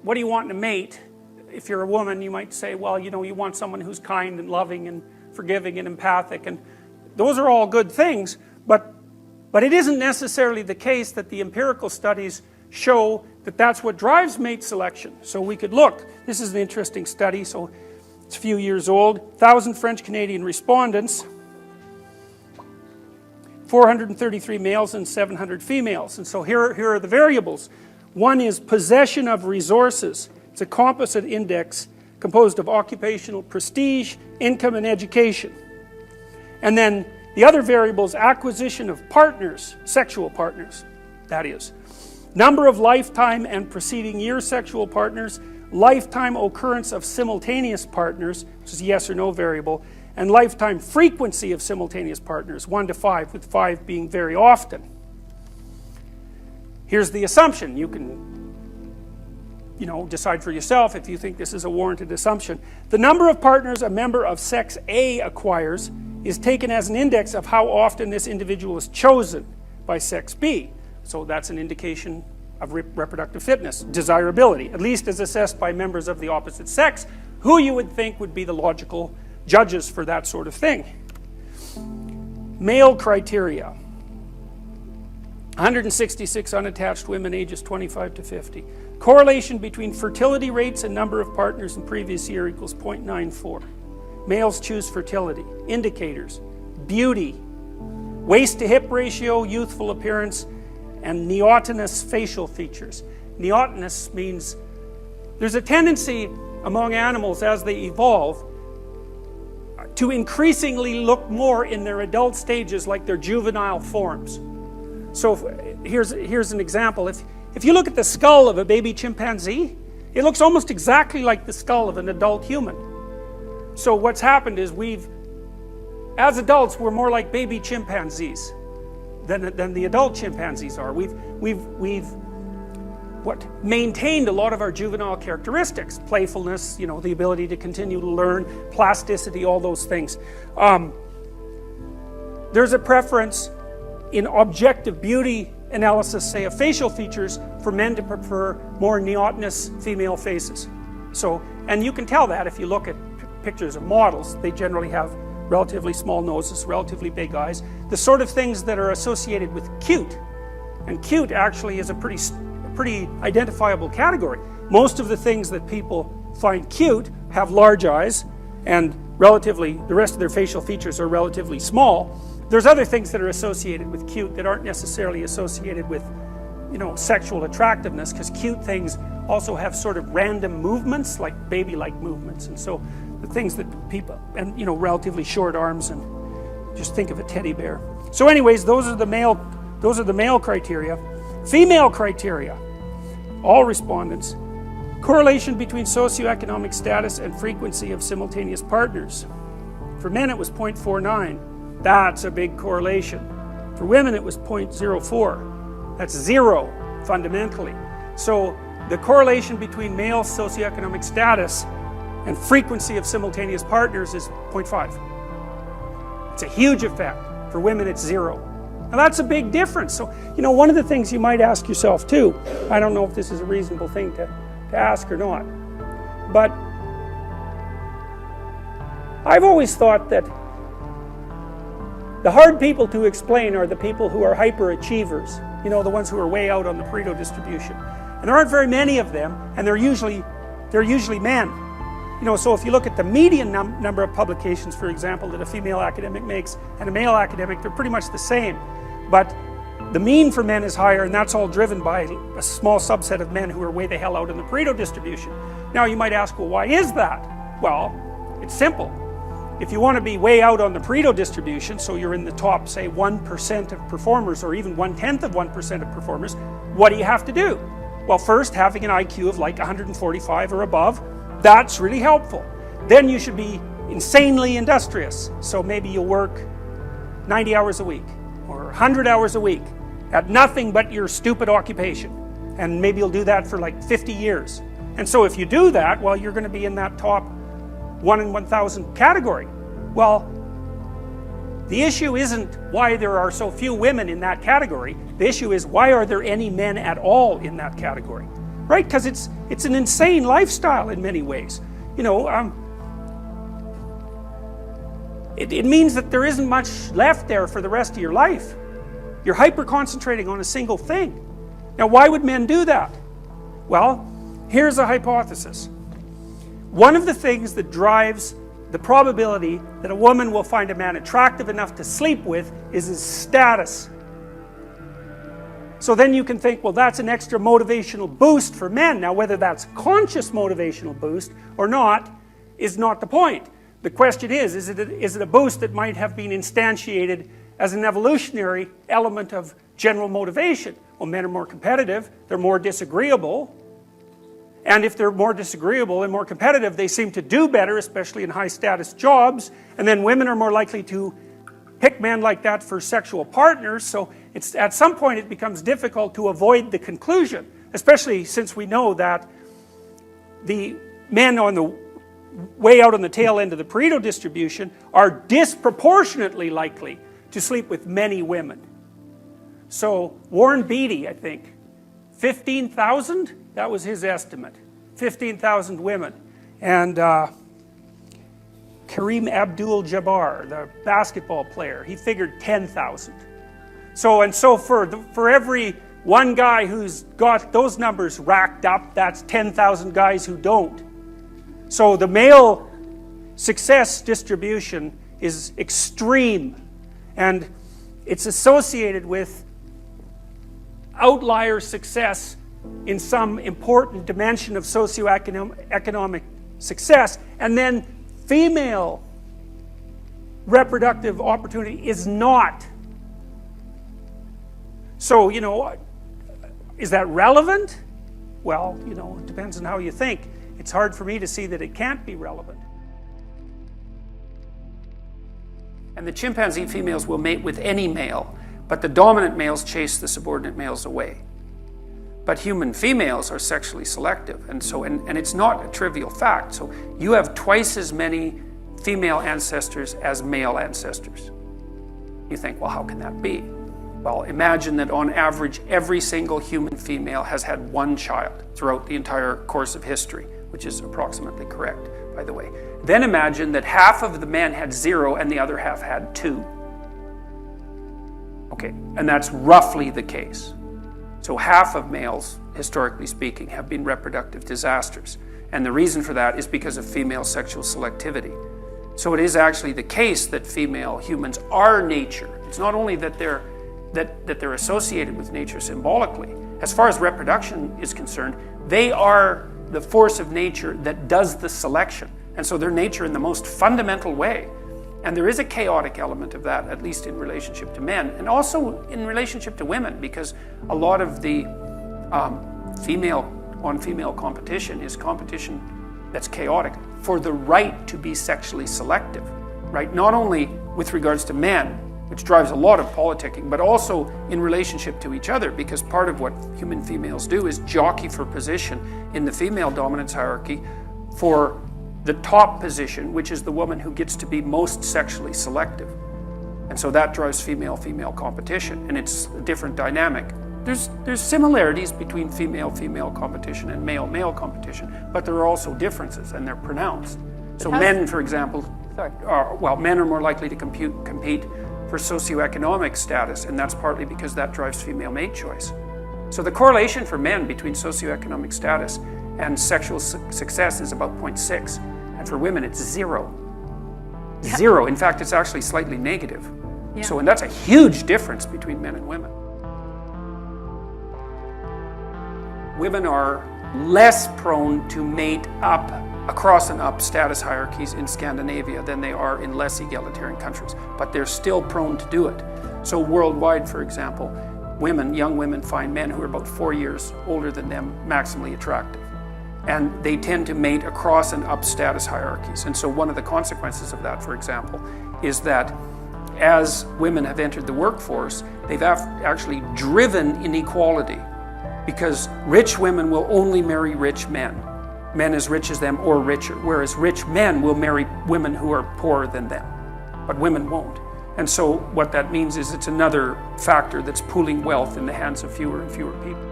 what do you want in a mate? If you're a woman, you might say, well, you know, you want someone who's kind and loving and forgiving and empathic, and those are all good things, but it isn't necessarily the case that the empirical studies show that that's what drives mate selection. So we could look, this is an interesting study, so it's a few years old, 1,000 French-Canadian respondents, 433 males and 700 females, and so here are the variables. One is possession of resources. It's a composite index composed of occupational prestige, income, and education. And then the other variable is acquisition of partners, sexual partners, that is. Number of lifetime and preceding year sexual partners, lifetime occurrence of simultaneous partners, which is a yes or no variable, and lifetime frequency of simultaneous partners, 1 to 5, with 5 being very often. Here's the assumption. You can, you know, decide for yourself if you think this is a warranted assumption. The number of partners a member of sex A acquires is taken as an index of how often this individual is chosen by sex B. So that's an indication of reproductive fitness, desirability, at least as assessed by members of the opposite sex, who you would think would be the logical judges for that sort of thing. Male criteria. 166 unattached women ages 25 to 50. Correlation between fertility rates and number of partners in previous year equals 0.94. Males choose fertility. Indicators: beauty, waist to hip ratio, youthful appearance, and neotenous facial features. Neotenous means there's a tendency among animals as they evolve to increasingly look more in their adult stages like their juvenile forms. So here's an example. If you look at the skull of a baby chimpanzee, it looks almost exactly like the skull of an adult human. So what's happened is as adults, we're more like baby chimpanzees than the adult chimpanzees are. We've maintained a lot of our juvenile characteristics, playfulness, you know, the ability to continue to learn, plasticity, all those things. There's a preference in objective beauty analysis, say of facial features, for men to prefer more neotenous female faces. So, and you can tell that if you look at pictures of models. They generally have relatively small noses, relatively big eyes, the sort of things that are associated with cute. And cute actually is a pretty identifiable category. Most of the things that people find cute have large eyes, and the rest of their facial features are relatively small. There's other things that are associated with cute that aren't necessarily associated with, you know, sexual attractiveness, because cute things also have sort of random movements, like baby-like movements. And so the things that people, and you know, relatively short arms, and just think of a teddy bear. So anyways, those are the male criteria. Female criteria, all respondents. Correlation between socioeconomic status and frequency of simultaneous partners. For men it was 0.49. That's a big correlation. For women it was 0.04. That's zero, fundamentally. So the correlation between male socioeconomic status and frequency of simultaneous partners is 0.5. It's a huge effect. For women it's 0. Now that's a big difference. So, you know, one of the things you might ask yourself too, I don't know if this is a reasonable thing to ask or not, but I've always thought that the hard people to explain are the people who are hyperachievers, you know, the ones who are way out on the Pareto distribution. And there aren't very many of them, and they're usually men. You know, so if you look at the median number of publications, for example, that a female academic makes and a male academic, they're pretty much the same. But the mean for men is higher, and that's all driven by a small subset of men who are way the hell out in the Pareto distribution. Now you might ask, well, why is that? Well, it's simple. If you want to be way out on the Pareto distribution, so you're in the top, say, 1% of performers, or even 1/10 of 1% of performers, what do you have to do? Well, first, having an IQ of like 145 or above, that's really helpful. Then you should be insanely industrious. So maybe you'll work 90 hours a week, or 100 hours a week, at nothing but your stupid occupation. And maybe you'll do that for like 50 years. And so if you do that, well, you're going to be in that top 1 in 1,000 category. Well, the issue isn't why there are so few women in that category. The issue is, why are there any men at all in that category? right? Because it's an insane lifestyle in many ways. You know, it means that there isn't much left there for the rest of your life. You're hyper-concentrating on a single thing. Now, why would men do that? Well, here's a hypothesis. One of the things that drives the probability that a woman will find a man attractive enough to sleep with is his status. So then you can think, well, that's an extra motivational boost for men. Now, whether that's conscious motivational boost or not is not the point. The question is it a boost that might have been instantiated as an evolutionary element of general motivation? Well, men are more competitive, they're more disagreeable, and if they're more disagreeable and more competitive, they seem to do better, especially in high status jobs, and then women are more likely to pick men like that for sexual partners, so at some point it becomes difficult to avoid the conclusion, especially since we know that the men on the way out on the tail end of the Pareto distribution are disproportionately likely to sleep with many women. So Warren Beatty, I think, 15,000, that was his estimate, 15,000 women. And Kareem Abdul-Jabbar, the basketball player, he figured 10,000. So for every one guy who's got those numbers racked up, that's 10,000 guys who don't. So the male success distribution is extreme, and it's associated with outlier success in some important dimension of socioeconomic success, and then female reproductive opportunity is not. So, you know, is that relevant? Well, you know, it depends on how you think. It's hard for me to see that it can't be relevant. And the chimpanzee females will mate with any male, but the dominant males chase the subordinate males away. But human females are sexually selective, and it's not a trivial fact. So you have twice as many female ancestors as male ancestors. You think, well, how can that be? Well, imagine that on average, every single human female has had one child throughout the entire course of history, which is approximately correct, by the way. Then imagine that half of the men had 0 and the other half had 2. Okay, and that's roughly the case. So half of males, historically speaking, have been reproductive disasters. And the reason for that is because of female sexual selectivity. So it is actually the case that female humans are nature. It's not only that they're associated with nature symbolically. As far as reproduction is concerned, they are the force of nature that does the selection. And so they're nature in the most fundamental way. And there is a chaotic element of that, at least in relationship to men, and also in relationship to women, because a lot of the female-on-female competition is competition that's chaotic for the right to be sexually selective, right? Not only with regards to men, which drives a lot of politicking, but also in relationship to each other, because part of what human females do is jockey for position in the female dominance hierarchy for the top position, which is the woman who gets to be most sexually selective. And so that drives female-female competition, and it's a different dynamic. There's similarities between female-female competition and male-male competition, but there are also differences, and they're pronounced. So men, for example, men are more likely to compete for socioeconomic status, and that's partly because that drives female mate choice. So the correlation for men between socioeconomic status and sexual success is about 0.6, and for women it's 0. Yeah. 0. In fact, it's actually slightly negative. Yeah. So, and that's a huge difference between men and women. Women are less prone to mate up across and up status hierarchies in Scandinavia than they are in less egalitarian countries, but they're still prone to do it. So worldwide, for example, young women find men who are about 4 years older than them maximally attractive. And they tend to mate across and up status hierarchies. And so one of the consequences of that, for example, is that as women have entered the workforce, they've actually driven inequality, because rich women will only marry rich men as rich as them or richer, whereas rich men will marry women who are poorer than them, but women won't. And so what that means is it's another factor that's pooling wealth in the hands of fewer and fewer people.